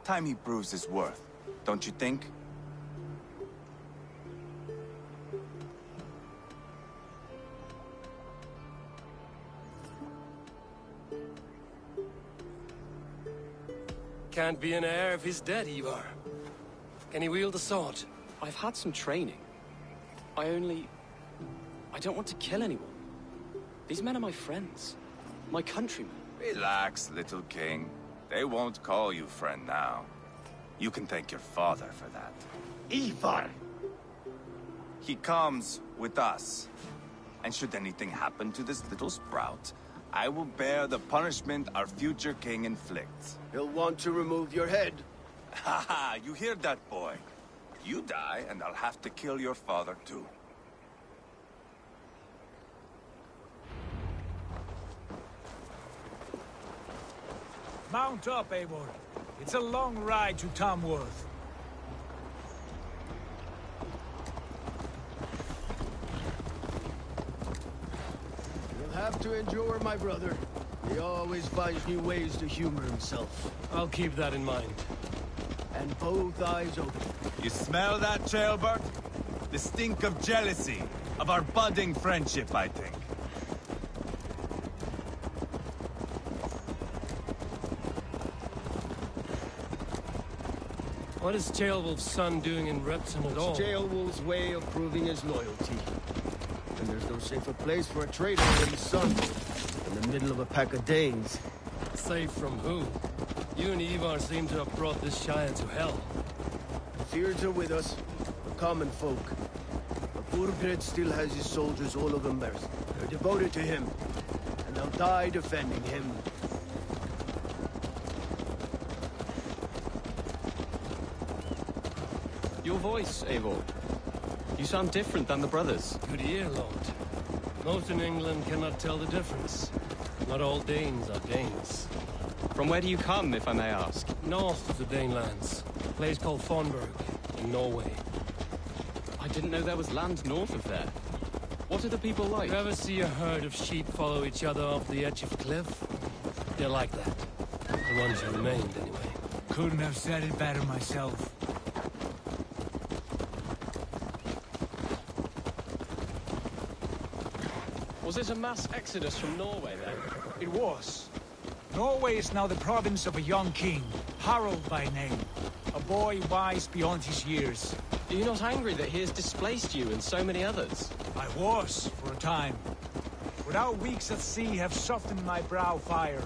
Time he proves his worth, don't you think? Can't be an heir if he's dead, Ivar. Can he wield a sword? I've had some training. I don't want to kill anyone. These men are my friends. My countrymen. Relax, little king. They won't call you friend now. You can thank your father for that. Ivar! He comes with us. And should anything happen to this little sprout, I will bear the punishment our future king inflicts. He'll want to remove your head. Ha ha! You hear that, boy? You die, and I'll have to kill your father, too. Mount up, Eivor. It's a long ride to Tamworth. You'll have to endure, my brother. He always finds new ways to humor himself. I'll keep that in mind. And both eyes open. You smell that, Ceolbert? The stink of jealousy, of our budding friendship, I think. What is Ceolwulf's son doing in Repton at all? It's Ceolwulf's way of proving his loyalty. And there's no safer place for a traitor than his son. In the middle of a pack of Danes. Safe from who? You and Ivar seem to have brought this Shire to hell. The fears are with us, the common folk. But Burgred still has his soldiers all over Mercia. They're devoted to him, and they'll die defending him. Your voice, Eivor. You sound different than the brothers. Good ear, Lord. Most in England cannot tell the difference. Not all Danes are Danes. From where do you come, if I may ask? North of the Danelands. A place called Thornburg, in Norway. I didn't know there was land north of there. What are the people like? You ever see a herd of sheep follow each other off the edge of a cliff? They're like that. The ones who remained, anyway. Couldn't have said it better myself. Was it a mass exodus from Norway, then? It was. Norway is now the province of a young king, Harald by name. A boy wise beyond his years. Are you not angry that he has displaced you and so many others? I was, for a time. But our weeks at sea have softened my brow fire.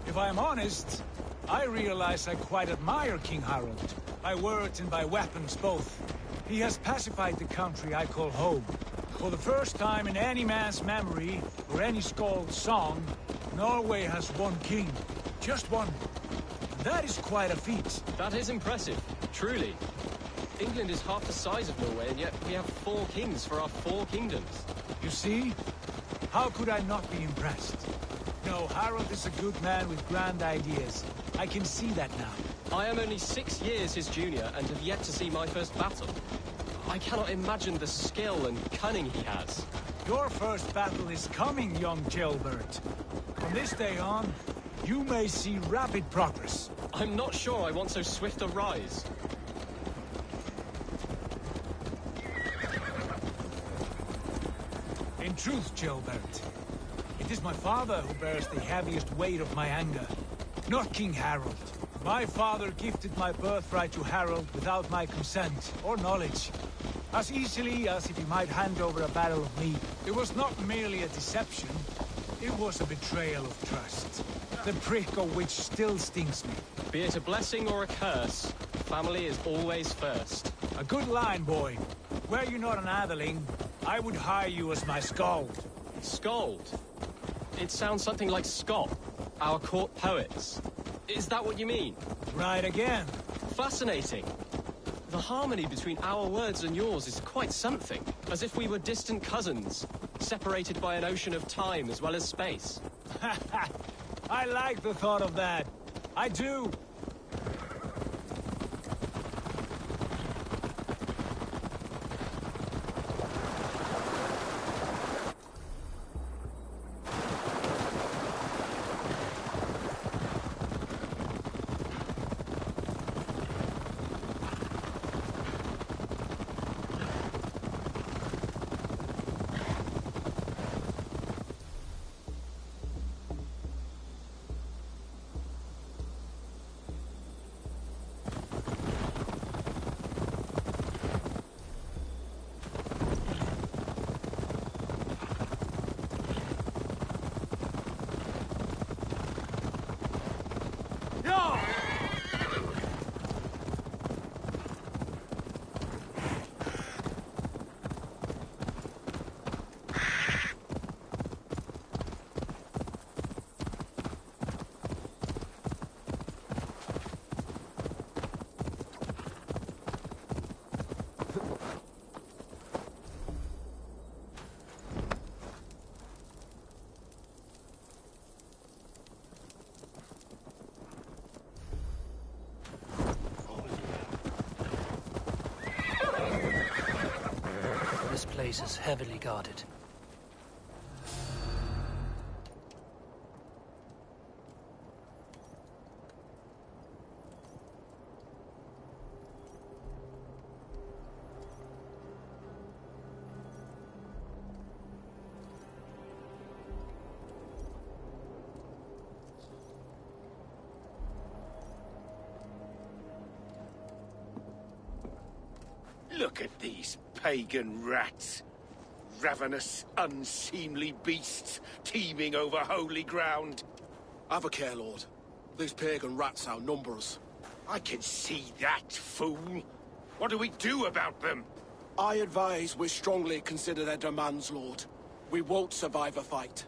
If I am honest, I realize I quite admire King Harald. By words and by weapons both. He has pacified the country I call home. For the first time in any man's memory, or any skald's song, Norway has one king. Just one. And that is quite a feat. That is impressive, truly. England is half the size of Norway, and yet we have 4 kings for our 4 kingdoms. You see? How could I not be impressed? No, Harald is a good man with grand ideas. I can see that now. I am only 6 years his junior, and have yet to see my first battle. I cannot imagine the skill and cunning he has. Your first battle is coming, young Ceolbert. From this day on, you may see rapid progress. I'm not sure I want so swift a rise. In truth, Ceolbert, it is my father who bears the heaviest weight of my anger, not King Harald. My father gifted my birthright to Harald without my consent or knowledge. As easily as if he might hand over a battle of me. It was not merely a deception, it was a betrayal of trust. The prick of which still stings me. Be it a blessing or a curse, family is always first. A good line, boy. Were you not an atheling, I would hire you as my skald. Skald? It sounds something like Scott, our court poets. Is that what you mean? Right again. Fascinating. The harmony between our words and yours is quite something. As if we were distant cousins, separated by an ocean of time as well as space. I like the thought of that. I do. This place is heavily guarded. Look at these pagan rats. Ravenous, unseemly beasts teeming over holy ground. Have a care, Lord. These pagan rats outnumber us. I can see that, fool. What do we do about them? I advise we strongly consider their demands, Lord. We won't survive a fight.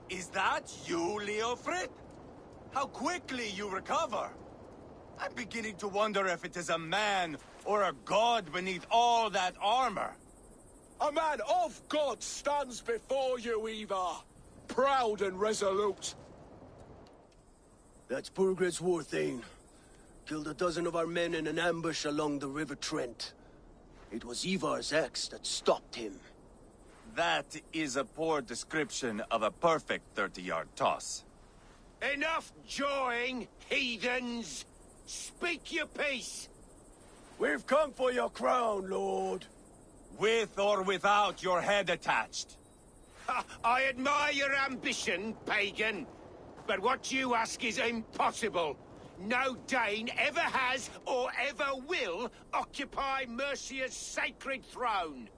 Is that you, Leofrid? How quickly you recover! I'm beginning to wonder if it is a man or a god beneath all that armor. A man of God stands before you, Eva. Proud and resolute. That's Burgred's war thane. Killed a dozen of our men in an ambush along the River Trent. It was Ivar's axe that stopped him. That is a poor description of a perfect 30-yard toss. Enough jawing, heathens! Speak your piece! We've come for your crown, Lord. With or without your head attached. I admire your ambition, pagan. But what you ask is impossible. No Dane ever has or ever will occupy Mercia's sacred throne.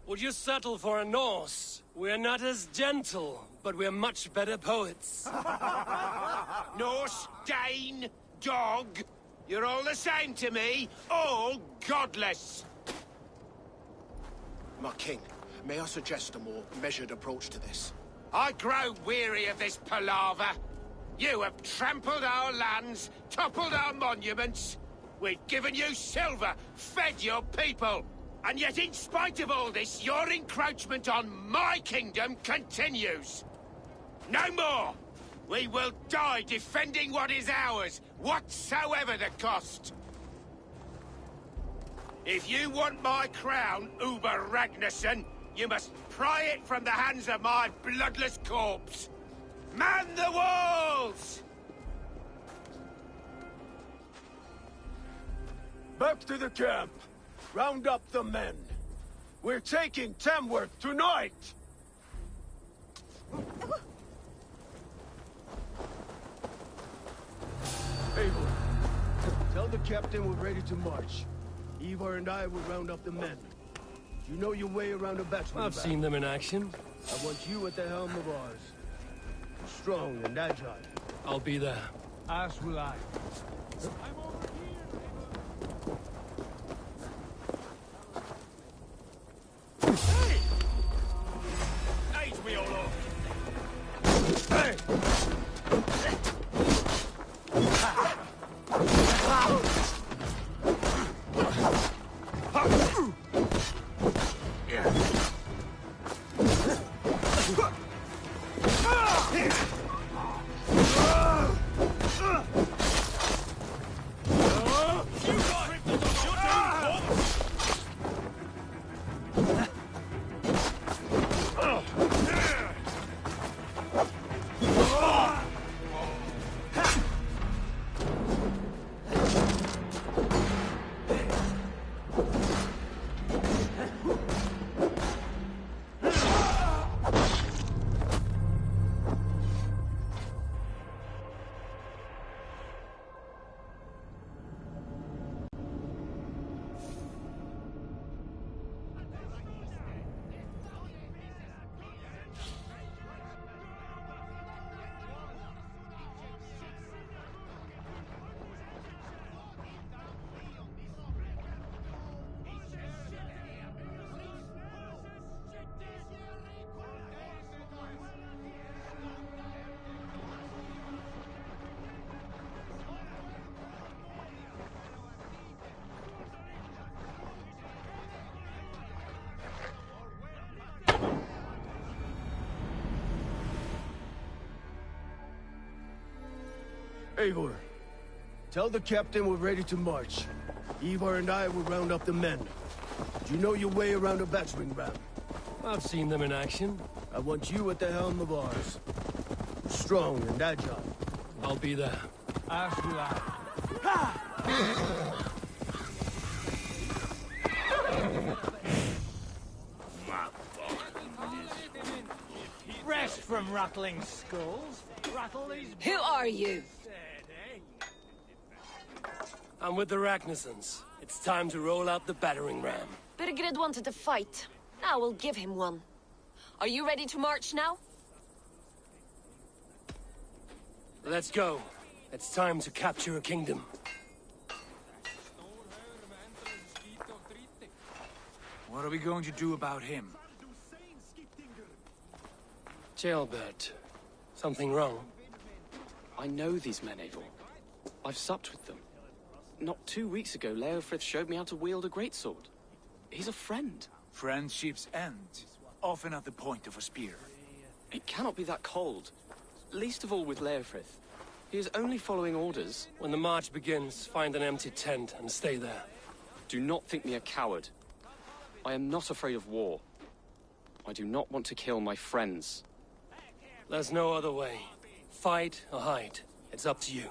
Would you settle for a Norse? We're not as gentle, but we're much better poets. Norse, Dane, dog. You're all the same to me. All godless. My king, may I suggest a more measured approach to this? I grow weary of this palaver. You have trampled our lands, toppled our monuments. We've given you silver, fed your people. And yet, in spite of all this, your encroachment on my kingdom continues. No more! We will die defending what is ours, whatsoever the cost. If you want my crown, Uber Ragnarsson, you must pry it from the hands of my bloodless corpse. Man the walls! Back to the camp. Round up the men. We're taking Tamworth tonight! Eivor, tell the captain we're ready to march. Ivar and I will round up the men. You know your way around a battle. I've seen them in action. I want you at the helm of ours. Strong and agile. I'll be there. As will I. Hey! Age me all off. Hey! Eivor, tell the captain we're ready to march. Ivar and I will round up the men. Do you know your way around a battering ram? I've seen them in action. I want you at the helm of ours. Strong and agile. I'll be there. As will I. Rest from rattling skulls. Rattle these... Who are you? I'm with the Ragnarsons. It's time to roll out the battering ram. Birgrid wanted to fight. Now we'll give him one. Are you ready to march now? Let's go. It's time to capture a kingdom. What are we going to do about him? Jailbird. Something wrong? I know these men, Eivor. I've supped with them. Not 2 weeks ago, Leofrith showed me how to wield a greatsword. He's a friend. Friendships end, often at the point of a spear. It cannot be that cold. Least of all with Leofrith. He is only following orders. When the march begins, find an empty tent and stay there. Do not think me a coward. I am not afraid of war. I do not want to kill my friends. There's no other way. Fight or hide. It's up to you.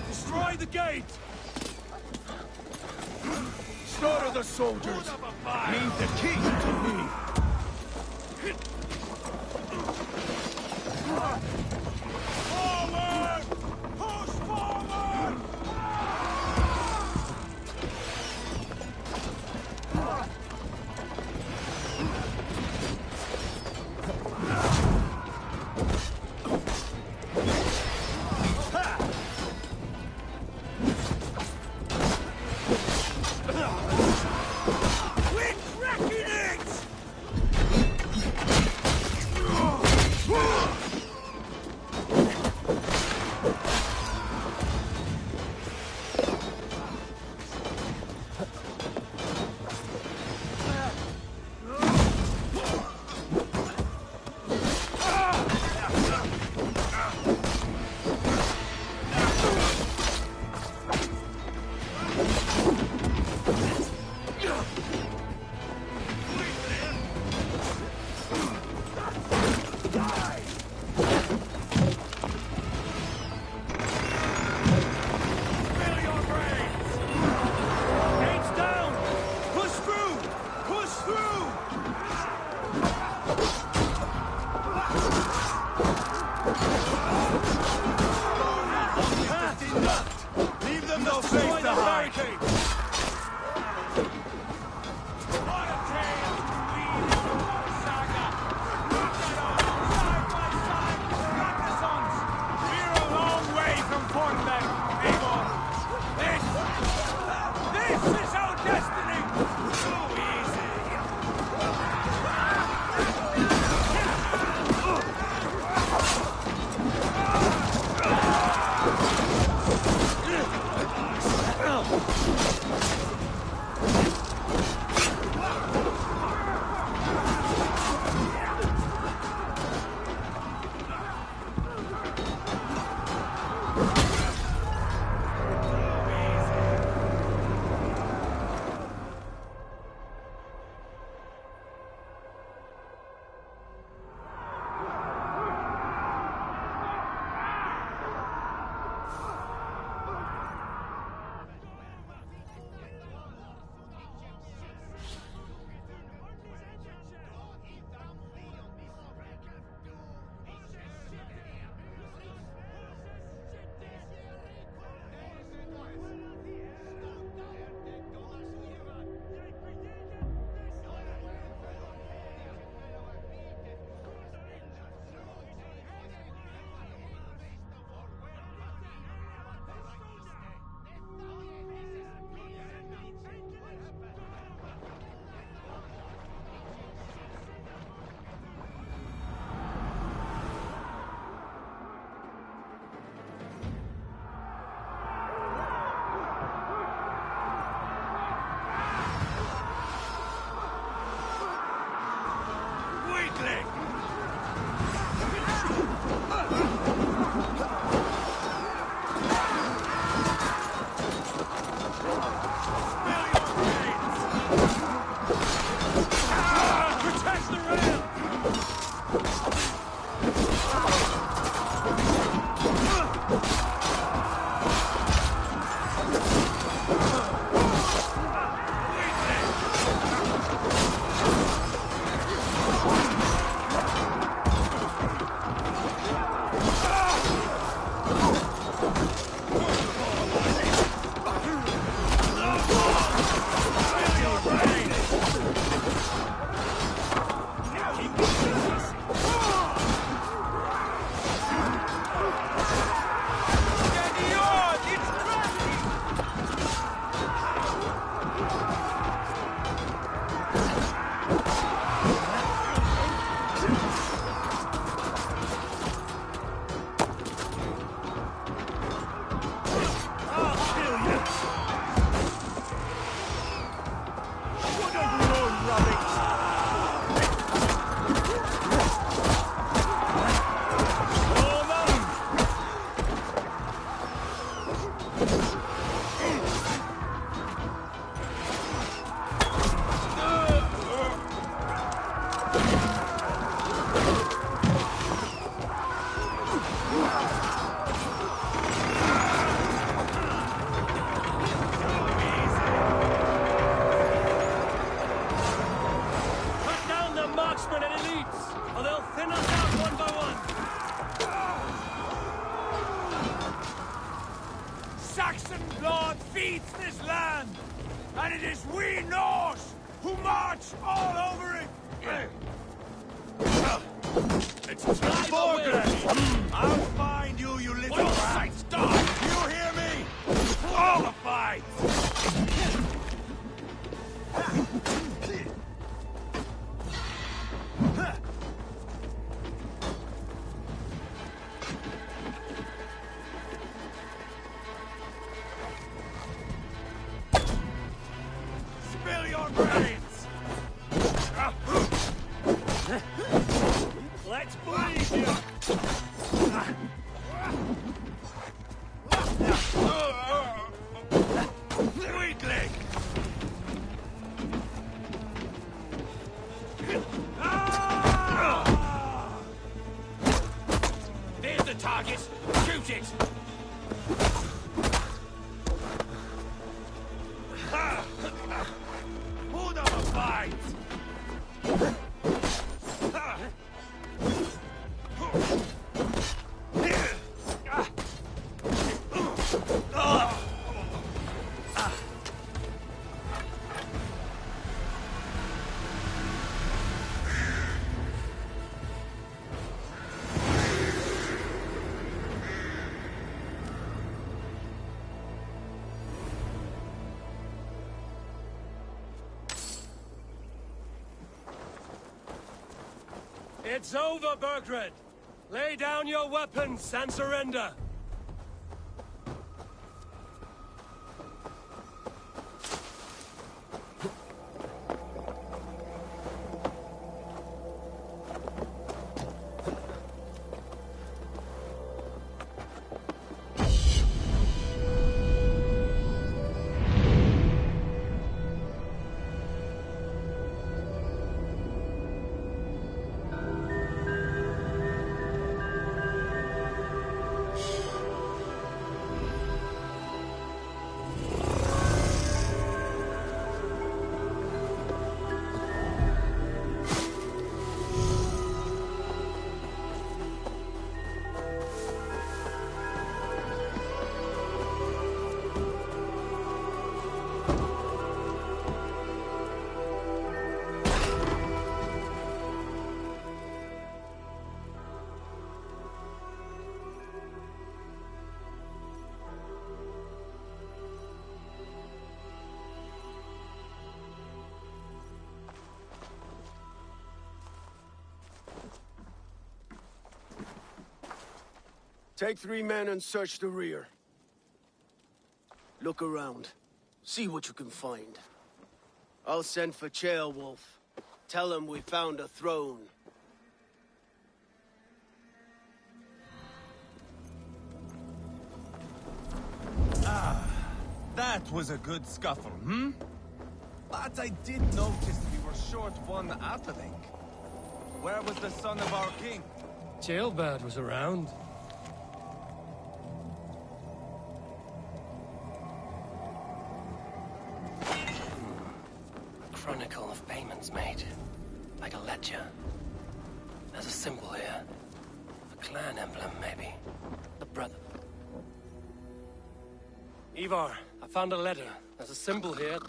Destroy the gate! Slaughter the soldiers! Leave the king to me! Forward! Push forward! We're cracking it! Leave them no place to hide! It's over, Burgred! Lay down your weapons and surrender! Take 3 men and search the rear. Look around. See what you can find. I'll send for Ceolwulf. Tell him we found a throne. Ah, that was a good scuffle, hmm? But I did notice we were short one atheling. Where was the son of our king? Ceolbert was around. Chronicle of payments made. Like a ledger. There's a symbol here. A clan emblem, maybe. The brother. Ivar, I found a letter. There's a symbol here.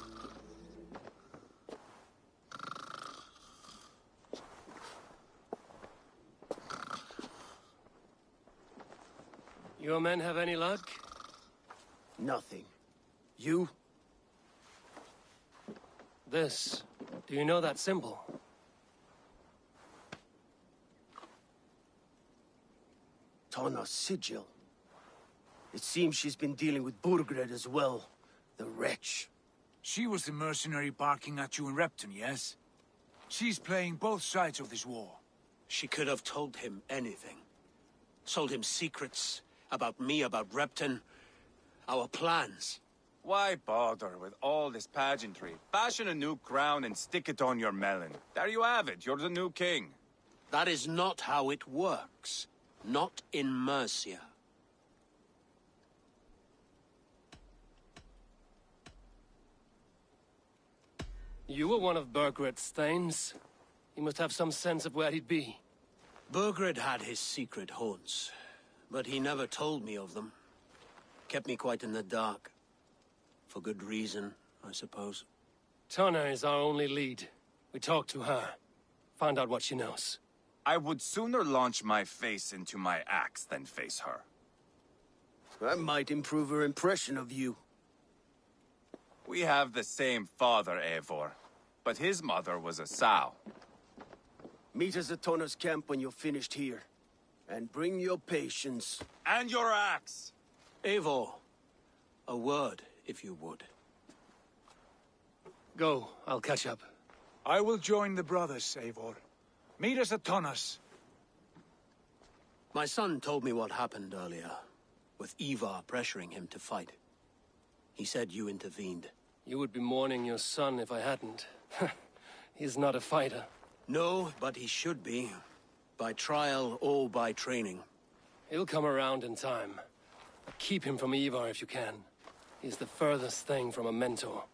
Your men have any luck? Nothing. You? This. Do you know that symbol? Tana's sigil. It seems she's been dealing with Burgred as well. The wretch. She was the mercenary barking at you in Repton, yes? She's playing both sides of this war. She could have told him anything. Told him secrets about me, about Repton, our plans. Why bother with all this pageantry? Fashion a new crown and stick it on your melon. There you have it, you're the new king. That is not how it works. Not in Mercia. You were one of Burgred's thanes. He must have some sense of where he'd be. Burgred had his secret haunts, but he never told me of them. Kept me quite in the dark. For good reason, I suppose. Tana is our only lead. We talk to her. Find out what she knows. I would sooner launch my face into my axe than face her. That might improve her impression of you. We have the same father, Eivor. But his mother was a sow. Meet us at Tana's camp when you're finished here. And bring your patience. And your axe! Eivor, a word, if you would. Go, I'll catch up. I will join the brothers, Eivor. Meet us at Tana's. My son told me what happened earlier, with Ivar pressuring him to fight. He said you intervened. You would be mourning your son if I hadn't. He's not a fighter. No, but he should be. By trial or by training. He'll come around in time. Keep him from Ivar if you can. He's the furthest thing from a mentor.